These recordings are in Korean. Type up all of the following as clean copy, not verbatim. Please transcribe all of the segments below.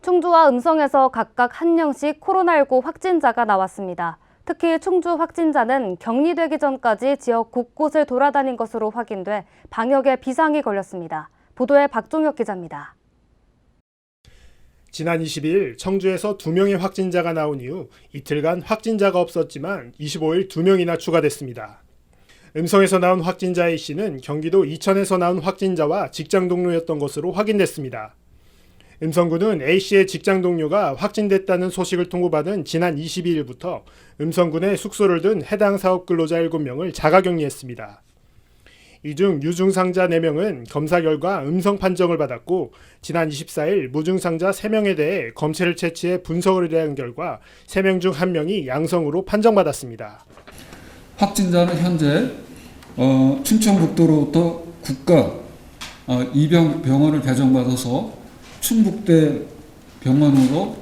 충주와 음성에서 각각 1명씩 코로나19 확진자가 나왔습니다. 특히 충주 확진자는 격리되기 전까지 지역 곳곳을 돌아다닌 것으로 확인돼 방역에 비상이 걸렸습니다. 보도에 박종혁 기자입니다. 지난 22일 청주에서 2명의 확진자가 나온 이후 이틀간 확진자가 없었지만 25일 2명이나 추가됐습니다. 음성에서 나온 확진자 A씨는 경기도 이천에서 나온 확진자와 직장 동료였던 것으로 확인됐습니다. 음성군은 A씨의 직장 동료가 확진됐다는 소식을 통보받은 지난 22일부터 음성군에 숙소를 둔 해당 사업 근로자 7명을 자가격리했습니다. 이 중 유증상자 4명은 검사 결과 음성 판정을 받았고 지난 24일 무증상자 3명에 대해 검체를 채취해 분석을 의뢰한 결과 3명 중 1명이 양성으로 판정받았습니다. 확진자는 현재 충청북도로부터 국가 입양병원을 배정받아서 충북대 병원으로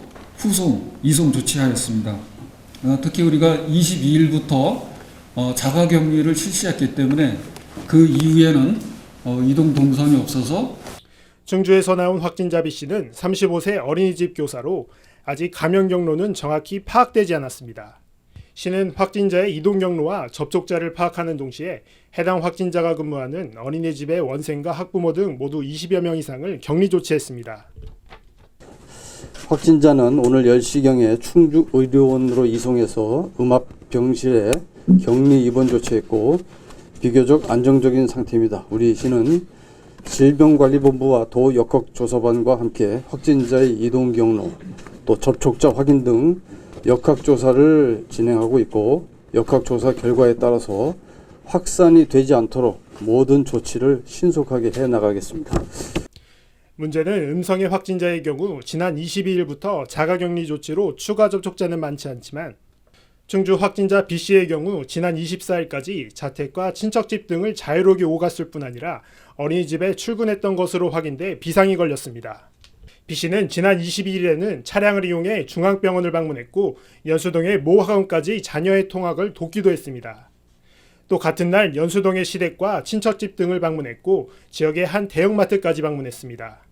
이송 조치하였습니다. 특히 우리가 22일부터 자가격리를 실시했기 때문에 그 이후에는 이동 동선이 없어서 충주에서 나온 확진자 B씨는 35세 어린이집 교사로 아직 감염 경로는 정확히 파악되지 않았습니다. 시는 확진자의 이동 경로와 접촉자를 파악하는 동시에 해당 확진자가 근무하는 어린이집의 원생과 학부모 등 모두 20여 명 이상을 격리 조치했습니다. 확진자는 오늘 10시경에 충주 의료원으로 이송해서 음압병실에 격리 입원 조치했고 비교적 안정적인 상태입니다. 우리 시는 질병관리본부와 도 역학조사반과 함께 확진자의 이동 경로, 또 접촉자 확인 등 역학조사를 진행하고 있고 역학조사 결과에 따라서 확산이 되지 않도록 모든 조치를 신속하게 해나가겠습니다. 문제는 음성의 확진자의 경우 지난 22일부터 자가격리 조치로 추가 접촉자는 많지 않지만 충주 확진자 B씨의 경우 지난 24일까지 자택과 친척집 등을 자유롭게 오갔을 뿐 아니라 어린이집에 출근했던 것으로 확인돼 비상이 걸렸습니다. B씨는 지난 22일에는 차량을 이용해 중앙병원을 방문했고 연수동의 모 학원까지 자녀의 통학을 돕기도 했습니다. 또 같은 날 연수동의 시댁과 친척집 등을 방문했고 지역의 한 대형마트까지 방문했습니다.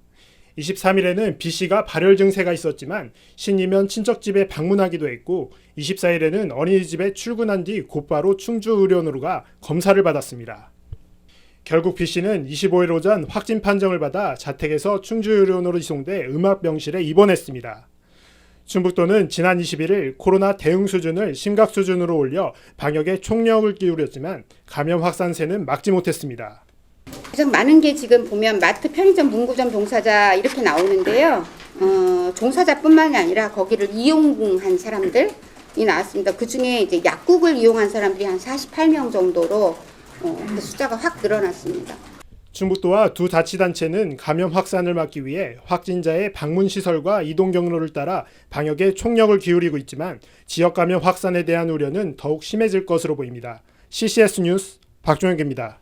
23일에는 B씨가 발열 증세가 있었지만 신이면 친척집에 방문하기도 했고 24일에는 어린이집에 출근한 뒤 곧바로 충주의료원으로 가 검사를 받았습니다. 결국 B씨는 25일 오전 확진 판정을 받아 자택에서 충주의료원으로 이송돼 음압병실에 입원했습니다. 충북도는 지난 21일 코로나 대응 수준을 심각 수준으로 올려 방역에 총력을 기울였지만 감염 확산세는 막지 못했습니다. 가장 많은 게 지금 보면 마트, 편의점, 문구점 종사자 이렇게 나오는데요. 종사자뿐만이 아니라 거기를 이용한 사람들이 나왔습니다. 그 중에 이제 약국을 이용한 사람들이 한 48명 정도로 그 숫자가 확 늘어났습니다. 충북도와 두 자치단체는 감염 확산을 막기 위해 확진자의 방문 시설과 이동 경로를 따라 방역에 총력을 기울이고 있지만 지역 감염 확산에 대한 우려는 더욱 심해질 것으로 보입니다. CCS 뉴스 박종혁입니다.